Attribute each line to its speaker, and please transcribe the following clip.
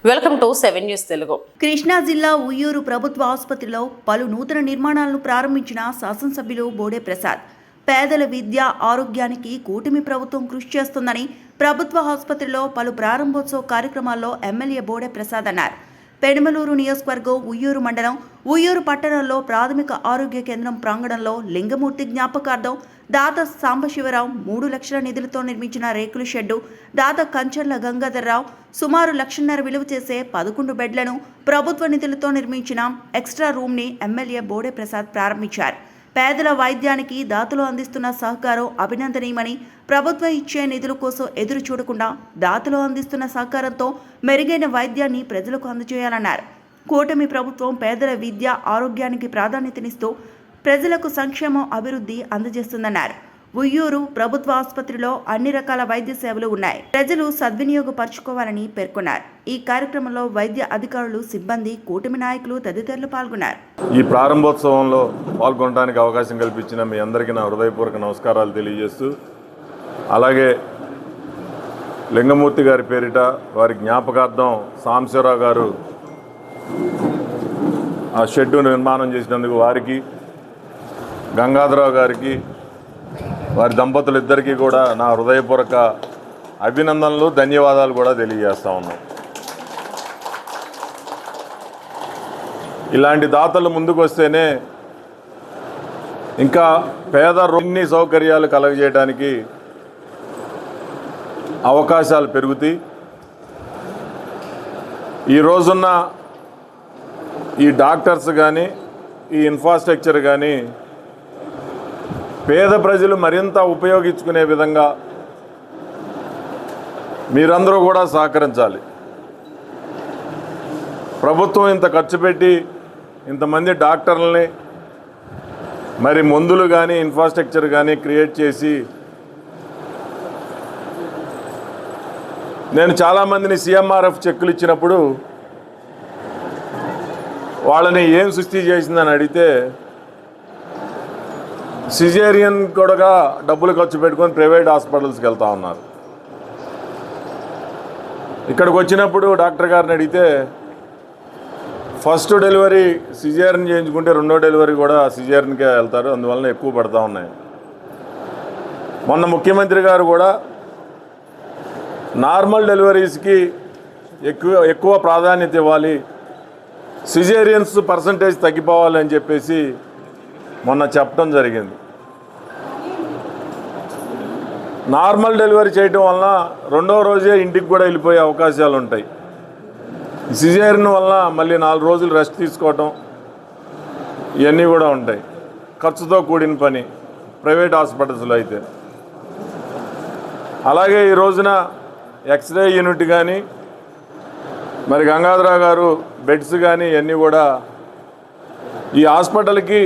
Speaker 1: Welcome to 7 news Telugu.
Speaker 2: Krishna జిల్లా ఉయ్యూరు ప్రభుత్వ ఆసుపత్రిలో పలు నూతన నిర్మాణాలను ప్రారంభించిన శాసనసభ్యులు బోడే ప్రసాద్. పేదల విద్య ఆరోగ్యానికి కూటమి ప్రభుత్వం కృషి చేస్తుందని ప్రభుత్వ ఆసుపత్రిలో పలు ప్రారంభోత్సవ కార్యక్రమాల్లో ఎమ్మెల్యే బోడే ప్రసాద్ అన్నారు. పెనుమలూరు నియోజకవర్గం ఉయ్యూరు మండలం ఉయ్యూరు పట్టణంలో ప్రాథమిక ఆరోగ్య కేంద్రం ప్రాంగణంలో లింగమూర్తి జ్ఞాపకార్థం దాత సాంబశివరావు 3 లక్షల నిధులతో నిర్మించిన రేకుల షెడ్డు, దాత కంచర్ల గంగాధర్రావు సుమారు 1.5 లక్షల విలువ చేసే 11 బెడ్లను ప్రభుత్వ నిధులతో నిర్మించిన ఎక్స్ట్రా రూమ్ని ఎమ్మెల్యే బోడే ప్రసాద్ ప్రారంభించారు. పేదల వైద్యానికి దాతలు అందిస్తున్న సహకారం అభినందనీయమని, ప్రభుత్వం ఇచ్చే నిధుల కోసం ఎదురు చూడకుండా దాతలు అందిస్తున్న సహకారంతో మెరుగైన వైద్యాన్ని ప్రజలకు అందజేయాలన్నారు. కూటమి ప్రభుత్వం పేదల విద్య ఆరోగ్యానికి ప్రాధాన్యతనిస్తూ ప్రజలకు సంక్షేమం అభివృద్ధి అందజేస్తుందన్నారు. ఉయ్యూరు ప్రభుత్వ ఆసుపత్రిలో అన్ని రకాల వైద్య సేవలు ఉన్నాయి. ప్రజలు సద్వినియోగపరచుకోవాలని పేర్కొన్నారు. ఈ కార్యక్రమంలో వైద్య అధికారులు, సిబ్బంది, కూటమి నాయకులు తదితరులు పాల్గొన్నారు.
Speaker 3: ఈ ప్రారంభోత్సవంలో పాల్గొనడానికి అవకాశం కల్పించిన మీ అందరికీ నా హృదయపూర్వక నమస్కారాలు తెలియజేస్తూ, అలాగే లింగమూర్తి గారి పేరిట వారి జ్ఞాపకార్థం సాంబశివరావు గారు ఆ షెడ్డు నిర్మాణం చేసినందుకు వారికి, గంగాధరరావు గారికి, వారి దంపతులిద్దరికీ కూడా నా హృదయపూర్వక అభినందనలు, ధన్యవాదాలు కూడా తెలియజేస్తా ఉన్నాం. ఇలాంటి దాతలు ముందుకు వస్తేనే ఇంకా పేద రోగిని సౌకర్యాలు కలగజేయడానికి అవకాశాలు పెరుగుతాయి. ఈ రోజున్న ఈ డాక్టర్స్ కానీ, ఈ ఇన్ఫ్రాస్ట్రక్చర్ కానీ పేద ప్రజలు మరింత ఉపయోగించుకునే విధంగా మీరందరూ కూడా సహకరించాలి. ప్రభుత్వం ఇంత ఖర్చు పెట్టి ఇంతమంది డాక్టర్లని, మరి మందులు కానీ ఇన్ఫ్రాస్ట్రక్చర్ కానీ క్రియేట్ చేసి, నేను చాలామందిని సిఎంఆర్ఎఫ్ చెక్కులు ఇచ్చినప్పుడు వాళ్ళని ఏం సృష్టి చేసిందని అడిగితే సిజేరియన్ కూడా డబ్బులు ఖర్చు పెట్టుకొని ప్రైవేట్ హాస్పిటల్స్కి వెళ్తూ ఉన్నారు. ఇక్కడికి వచ్చినప్పుడు డాక్టర్ గారిని అడిగితే ఫస్ట్ డెలివరీ సిజేరియన్ చేయించుకుంటే రెండో డెలివరీ కూడా సిజేరియన్కే వెళ్తారు, అందువలన ఎక్కువ పడుతూ ఉన్నాయి. మొన్న ముఖ్యమంత్రి గారు కూడా నార్మల్ డెలివరీస్కి ఎక్కువ ప్రాధాన్యత ఇవ్వాలి, సిజేరియన్స్ పర్సంటేజ్ తగ్గిపోవాలని చెప్పేసి మొన్న చెప్పడం జరిగింది. నార్మల్ డెలివరీ చేయటం వలన రెండో రోజే ఇంటికి కూడా వెళ్ళిపోయే అవకాశాలు ఉంటాయి. సిజేరియన్ వలన మళ్ళీ 4 రోజులు రెస్ట్ తీసుకోవటం ఇవన్నీ కూడా ఉంటాయి. ఖర్చుతో కూడిన పని ప్రైవేట్ హాస్పిటల్స్లో అయితే. అలాగే ఈ రోజున ఎక్స్రే యూనిట్ కానీ, మరి గంగాధరరావు గారు బెడ్స్ కానీ ఇవన్నీ కూడా ఈ హాస్పిటల్కి